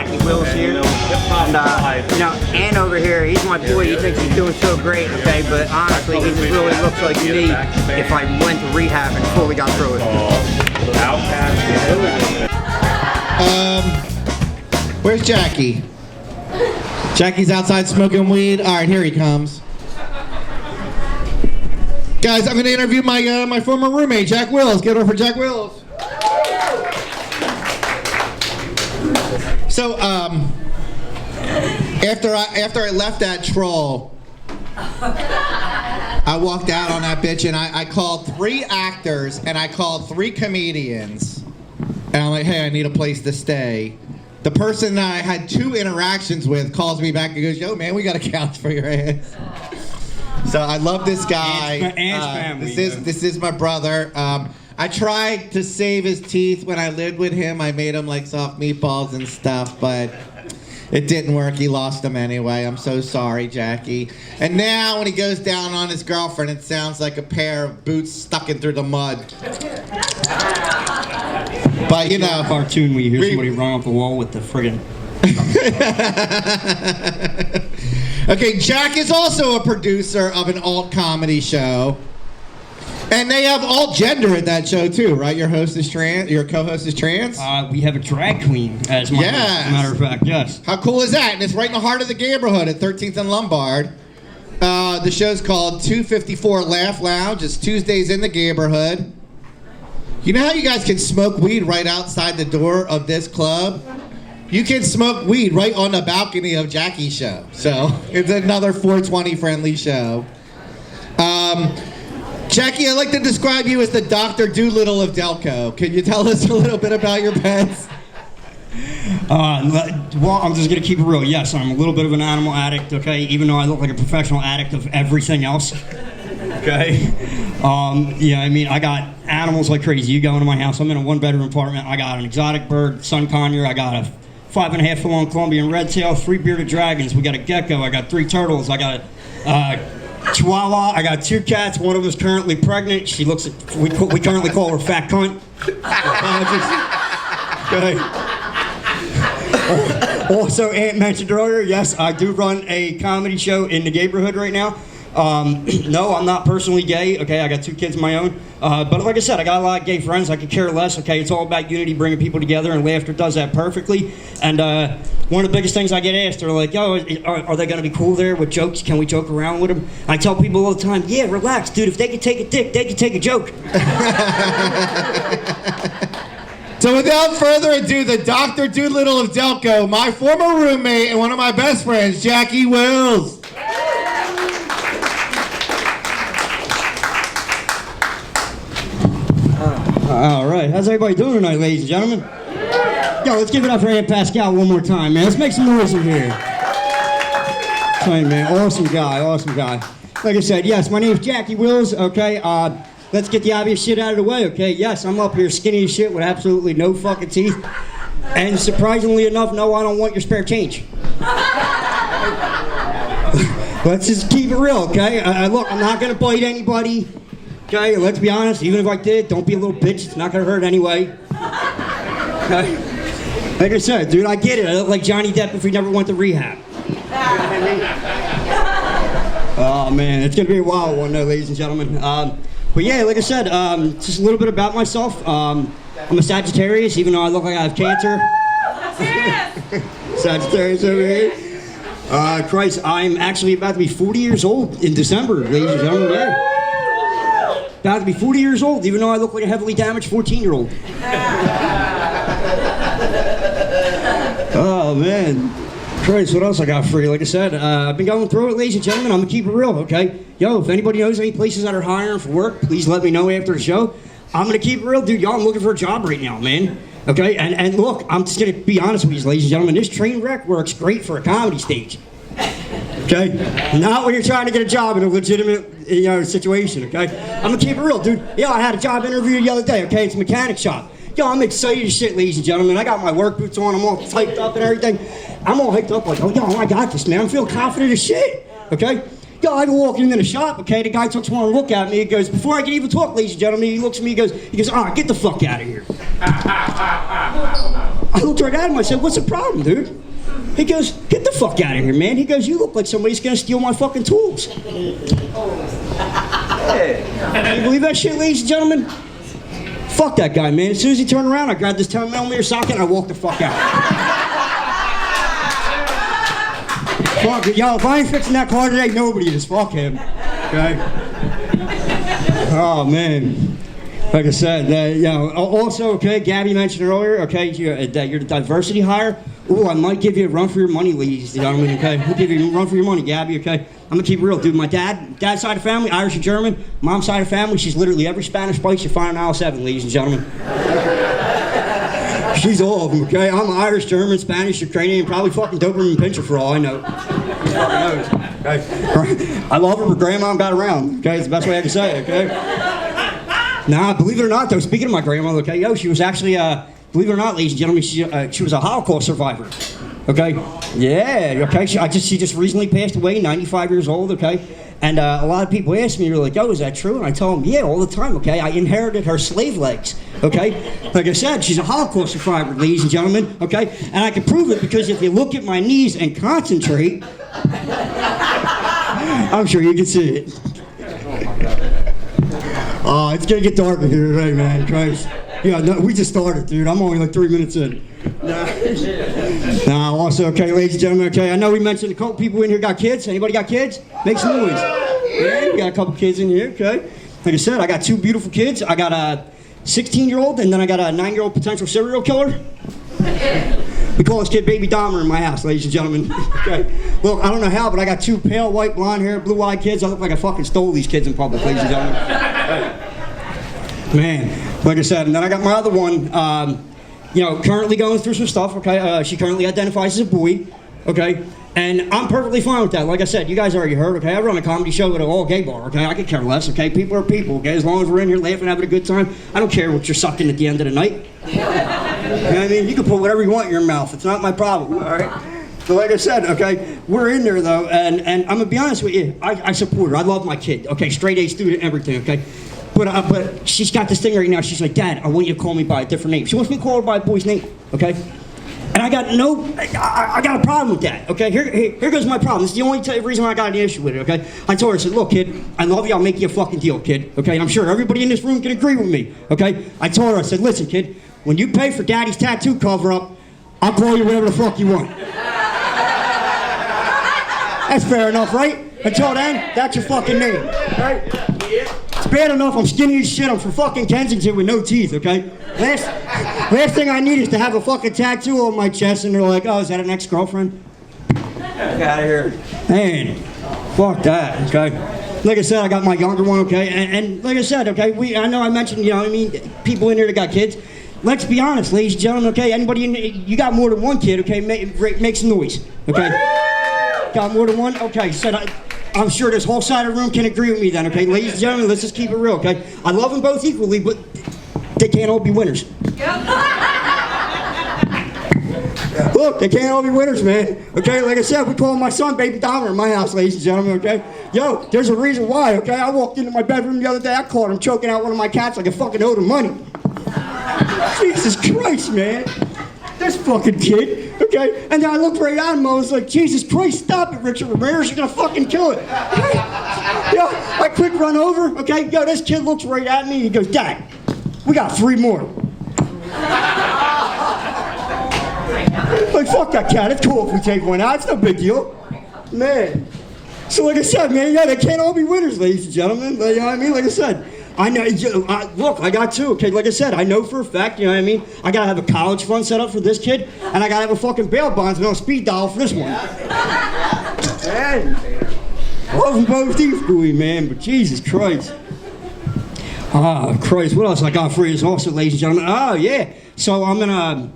Jackie Wills here. And, Ann over here, he's my boy. He thinks he's doing so great, okay? But honestly, he just really looks like me if I went to rehab before we got through it. Where's Jackie? Jackie's outside smoking weed. All right, here he comes. Guys, I'm going to interview my former roommate, Jack Wills. Get over for Jack Wills. So, after I left that troll, I walked out on that bitch and I called 3 actors and I called 3 comedians. And I'm like, hey, I need a place to stay. The person that I had 2 interactions with calls me back and goes, yo, man, we got a couch for your ass. So I love this guy. Ann's family. This is my brother. I tried to save his teeth when I lived with him. I made him like soft meatballs and stuff, but it didn't work. He lost them anyway. I'm so sorry, Jackie. And now when he goes down on his girlfriend, it sounds like a pair of boots stuck in through the mud. But you know, cartoon where you hear somebody run off the wall with the friggin'. Okay, Jack is also a producer of an alt comedy show. And they have alt gender at that show too, right? Your host is trans. Your co-host is trans. We have a drag queen as my host, as a matter of fact. Yes. How cool is that? And it's right in the heart of the neighborhood at 13th and Lombard. The show's called 254 Laugh Lounge. It's Tuesdays in the neighborhood. You know how you guys can smoke weed right outside the door of this club? You can smoke weed right on the balcony of Jackie's show. So it's another 420 friendly show. Jackie, I'd like to describe you as the Dr. Doolittle of Delco. Can you tell us a little bit about your pets? Well, I'm just going to keep it real. Yes, I'm a little bit of an animal addict, okay? Even though I look like a professional addict of everything else. Okay? Yeah, I mean, I got animals like crazy. You go into my house, I'm in a 1-bedroom apartment. I got an exotic bird, sun conure. I got a 5.5-foot-long Colombian red tail, 3 bearded dragons. We got a gecko. I got 3 turtles. I got Chihuahua. I got 2 cats. One of them is currently pregnant. She looks. We currently call her Fat Cunt. Okay. Also, Aunt mentioned earlier. Yes, I do run a comedy show in the neighborhood right now. No, I'm not personally gay. Okay, I got 2 kids of my own. But like I said, I got a lot of gay friends. I could care less. Okay, it's all about unity, bringing people together, and laughter does that perfectly. And one of the biggest things I get asked are like, "Yo, are they going to be cool there with jokes? Can we joke around with them?" I tell people all the time, "Yeah, relax, dude. If they can take a dick, they can take a joke." So without further ado, the Dr. Doolittle of Delco, my former roommate and one of my best friends, Jackie Wills. All right, how's everybody doing tonight, ladies and gentlemen? Yo, let's give it up for Aunt Pascal one more time, man. Let's make some noise in here. Sorry, man, awesome guy. Like I said, yes, my name's Jackie Wills, okay? Let's get the obvious shit out of the way, okay? Yes, I'm up here skinny as shit with absolutely no fucking teeth. And surprisingly enough, no, I don't want your spare change. Let's just keep it real, okay? Look, I'm not gonna bite anybody. Okay, let's be honest, even if I did, don't be a little bitch, it's not gonna hurt anyway. Okay? Like I said, dude, I get it. I look like Johnny Depp if he never went to rehab. Oh man, it's gonna be a wild one though, ladies and gentlemen. But yeah, like I said, just a little bit about myself. I'm a Sagittarius, even though I look like I have cancer. Sagittarius over here. Christ, I'm actually about to be 40 years old in December, ladies and gentlemen, yeah. About to be 40 years old, even though I look like a heavily damaged 14-year-old. Oh, man. Christ, what else I got for you? Like I said, I've been going through it, ladies and gentlemen. I'm going to keep it real, okay? Yo, if anybody knows any places that are hiring for work, please let me know after the show. I'm going to keep it real, dude. Y'all, I'm looking for a job right now, man. Okay? And look, I'm just going to be honest with you, ladies and gentlemen. This train wreck works great for a comedy stage. Okay? Not when you're trying to get a job in a legitimate, situation, okay? I'm gonna keep it real, dude. Yo, I had a job interview the other day, okay? It's a mechanic shop. Yo, I'm excited as shit, ladies and gentlemen. I got my work boots on, I'm all hyped up and everything. I'm all hyped up like, oh, yo, I got this, man. I'm feeling confident as shit, okay? Yo, I go walking into the shop, okay? The guy takes one look at me. He goes, before I can even talk, ladies and gentlemen, he looks at me, he goes, all right, get the fuck out of here. I looked right at him. I said, what's the problem, dude? He goes, get the fuck out of here, man. He goes, you look like somebody's gonna steal my fucking tools. Can you believe that shit, ladies and gentlemen? Fuck that guy, man. As soon as he turned around, I grabbed this 10mm socket and I walked the fuck out. Fuck it. Yo, if I ain't fixing that car today, nobody is. Fuck him. Okay? Oh, man. Like I said, also, okay, Gabby mentioned earlier, okay, that you're the diversity hire. Ooh, I might give you a run for your money, ladies and gentlemen, okay? I'll give you a run for your money, Gabby, okay? I'm gonna keep it real, dude. My dad's side of family, Irish and German. Mom's side of family, she's literally every Spanish place you find in aisle 7, ladies and gentlemen. She's all of them, okay? I'm Irish, German, Spanish, Ukrainian, probably fucking Doberman Pinscher for all I know. Okay? I love her, but grandma got around, okay? It's the best way I can say it, okay? Nah, believe it or not, though, speaking of my grandmother, okay, she was actually, believe it or not, ladies and gentlemen, she was a Holocaust survivor, okay? Yeah, okay, she just recently passed away, 95 years old, okay? And a lot of people ask me, they're like, is that true? And I tell them, yeah, all the time, okay? I inherited her slave legs, okay? Like I said, she's a Holocaust survivor, ladies and gentlemen, okay? And I can prove it because if you look at my knees and concentrate, I'm sure you can see it. Oh, it's gonna get darker here today, man. Christ. Yeah, no, we just started, dude. I'm only like 3 minutes in. Nah, also, okay, ladies and gentlemen, okay, I know we mentioned a couple people in here got kids. Anybody got kids? Make some noise. Yeah, we got a couple kids in here, okay. Like I said, I got 2 beautiful kids. I got a 16-year-old, and then I got a 9-year-old potential serial killer. We call this kid Baby Dahmer in my house, ladies and gentlemen. Okay. Look, I don't know how, but I got 2 pale, white, blonde hair, blue-eyed kids. I look like I fucking stole these kids in public, ladies and gentlemen. Man, like I said, and then I got my other one, currently going through some stuff, okay? She currently identifies as a boy, okay? And I'm perfectly fine with that. Like I said, you guys already heard, okay? I run a comedy show at an all-gay bar, okay? I could care less, okay? People are people, okay? As long as we're in here laughing, having a good time, I don't care what you're sucking at the end of the night. You know what I mean? You can put whatever you want in your mouth. It's not my problem, all right? So like I said, okay, we're in there, though, and I'm going to be honest with you. I support her. I love my kid, okay? Straight-A student, everything, okay? But she's got this thing right now. She's like, Dad, I want you to call me by a different name. She wants me to call her by a boy's name, okay? And I got a problem with that, okay? Here goes my problem. This is the only reason I got an issue with it, okay? I told her, I said, look, kid, I love you. I'll make you a fucking deal, kid, okay? And I'm sure everybody in this room can agree with me, okay? I told her, I said, listen, kid, when you pay for Daddy's tattoo cover-up, I'll call you whatever the fuck you want. That's fair enough, right? Until then, that's your fucking name, right? It's bad enough I'm skinny as shit. I'm from fucking Kensington with no teeth, okay? Last thing I need is to have a fucking tattoo on my chest and they're like, is that an ex-girlfriend? Get out of here. Man, fuck that, okay? Like I said, I got my younger one, okay? And like I said, okay, I know I mentioned, people in here that got kids. Let's be honest, ladies and gentlemen, okay? Anybody you got more than one kid, okay? Make some noise, okay? Got more than one? Okay, so I'm sure this whole side of the room can agree with me then, okay? Ladies and gentlemen, let's just keep it real, okay? I love them both equally, but they can't all be winners. Look, they can't all be winners, man. Okay, like I said, we call my son Baby Dahmer in my house, ladies and gentlemen, okay? Yo, there's a reason why, okay? I walked into my bedroom the other day, I caught him choking out one of my cats like I fucking owed him money. Jesus Christ, man. This fucking kid, okay? And then I looked right at him, I was like, Jesus Christ, stop it, Richard Ramirez, you're gonna fucking kill it. Okay? Yo, I quick run over, okay? Yo, this kid looks right at me, he goes, Dad, we got 3 more. Like, fuck that cat, it's cool if we take one out, it's no big deal. Man. So like I said, man, yeah, they can't all be winners, ladies and gentlemen. You know what I mean? Like I said, I know, look, I got 2, okay? Like I said, I know for a fact, you know what I mean? I gotta have a college fund set up for this kid, and I gotta have a fucking bail bondsman on speed dial for this one. Man, love them both equally, man, but Jesus Christ. Christ, what else I got for you also, ladies and gentlemen? Yeah, so I'm gonna,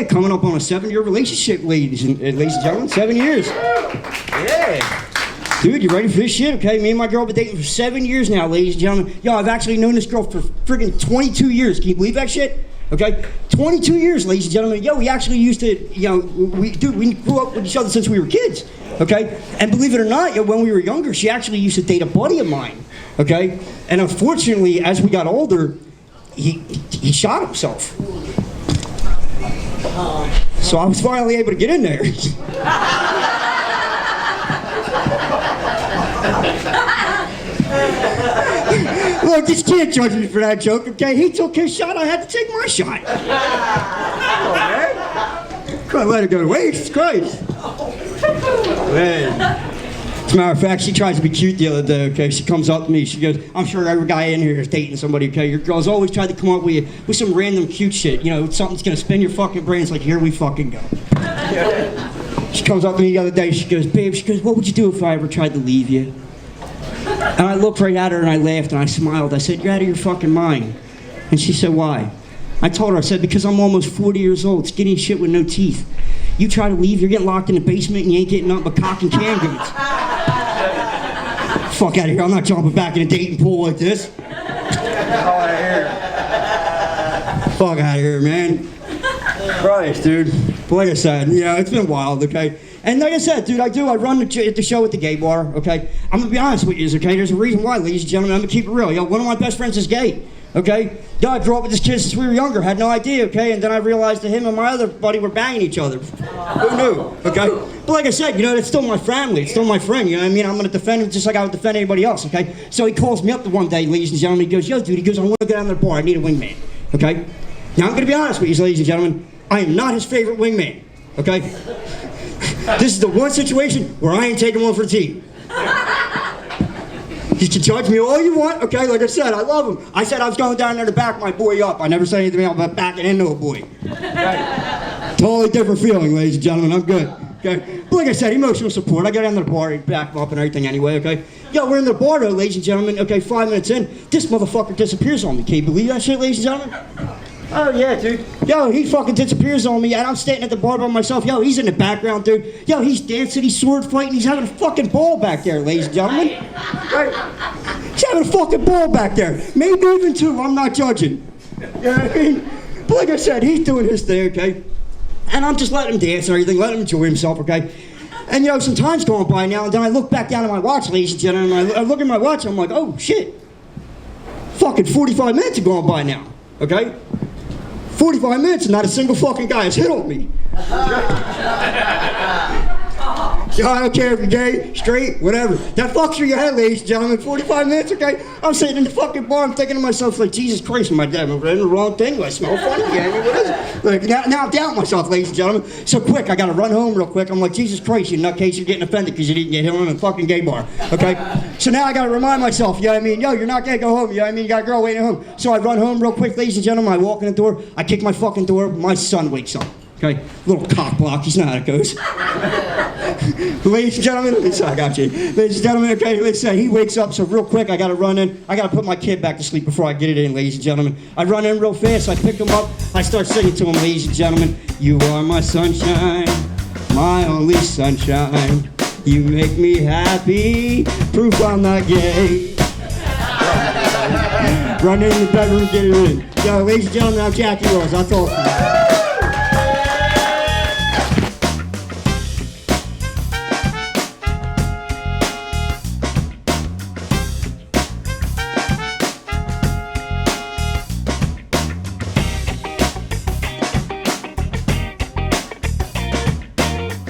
coming up on a 7-year relationship, ladies and gentlemen, 7 years. Yeah. Dude, you ready for this shit? Okay, me and my girl have been dating for 7 years now, ladies and gentlemen. Yo, I've actually known this girl for friggin' 22 years. Can you believe that shit? Okay, 22 years, ladies and gentlemen. Yo, we actually used to, we grew up with each other since we were kids. Okay, and believe it or not, when we were younger, she actually used to date a buddy of mine. Okay, and unfortunately, as we got older, he shot himself. So I was finally able to get in there. Look, you can't judge me for that joke, okay? He took his shot, I had to take my shot. Come on, man. Couldn't let it go to waste, Christ. Man. As a matter of fact, she tries to be cute the other day, okay? She comes up to me, she goes, I'm sure every guy in here is dating somebody, okay? Your girls always try to come up with some random cute shit. You know, something's gonna spin your fucking brain. It's like, here we fucking go. She comes up to me the other day, she goes, babe, she goes, what would you do if I ever tried to leave you? And I looked right at her and I laughed and I smiled. I said, you're out of your fucking mind. And she said, why? I told her, I said, because I'm almost 40 years old, skinny as shit with no teeth. You try to leave, you're getting locked in the basement and you ain't getting nothing but cock and canned goods. Fuck out of here, I'm not jumping back in a dating pool like this. Fuck out of here. Fuck out of here, man. Christ, dude. But like I said, yeah, it's been wild, okay? And like I said, dude, I run the show at the gay bar, okay? I'm gonna be honest with you, okay? There's a reason why, ladies and gentlemen, I'm gonna keep it real. Yo, one of my best friends is gay, okay? Yo, I grew up with this kid since we were younger, had no idea, okay? And then I realized that him and my other buddy were banging each other. Who knew, okay? But like I said, you know, it's still my family, it's still my friend, you know what I mean? I'm gonna defend him just like I would defend anybody else, okay? So he calls me up the one day, ladies and gentlemen, he goes, yo, dude, he goes, I wanna go down to the bar, I need a wingman, okay? Now, I'm gonna be honest with you, ladies and gentlemen, I am not his favorite wingman, okay? This is the one situation where I ain't taking one for the team. You can judge me all you want, okay? Like I said, I love him. I said I was going down there to back my boy up. I never said anything about backing into a boy. Okay? Totally different feeling, ladies and gentlemen. I'm good. Okay? But like I said, emotional support. I go down to the bar, he back him up and everything anyway, okay? Yo, we're in the bar though, ladies and gentlemen. Okay, 5 minutes in, this motherfucker disappears on me. Can you believe that shit, ladies and gentlemen? Oh yeah, dude. Yo, he fucking disappears on me and I'm standing at the bar by myself. Yo, he's in the background, dude. Yo, he's dancing, he's sword fighting, he's having a fucking ball back there, ladies and gentlemen. Right? He's having a fucking ball back there. Maybe even two, I'm not judging. You know what I mean? But like I said, he's doing his thing, okay? And I'm just letting him dance and everything, letting him enjoy himself, okay? And you know, some time's going by now and then I look back down at my watch, ladies and gentlemen, and I look at my watch and I'm like, oh shit. Fucking 45 minutes are going by now, okay? 45 minutes and not a single fucking guy has hit on me. Yo, I don't care if you're gay, straight, whatever. That fucks through your head, ladies and gentlemen. 45 minutes, okay? I'm sitting in the fucking bar, I'm thinking to myself, like, Jesus Christ, am I doing the wrong thing? Do I smell funny? Yeah, I mean, what is it? Like, now I'm doubting myself, ladies and gentlemen. So quick, I gotta run home real quick. I'm like, Jesus Christ, you nutcase, you're getting offended because you didn't get hit on in a fucking gay bar, okay? So now I gotta remind myself, you know what I mean? Yo, you're not gonna go home, you know what I mean? You got a girl waiting at home. So I run home real quick, ladies and gentlemen. I walk in the door, I kick my fucking door, my son wakes up. Okay, little cock block, he's not how it goes. Ladies and gentlemen, I got you. Ladies and gentlemen, okay, let's say he wakes up, so real quick, I gotta run in. I gotta put my kid back to sleep before I get it in, ladies and gentlemen. I run in real fast, I pick him up, I start singing to him, ladies and gentlemen. You are my sunshine, my only sunshine. You make me happy, proof I'm not gay. Run in the bedroom, get it in. Yo, ladies and gentlemen, I'm Jackie Rose, I'll talk to you.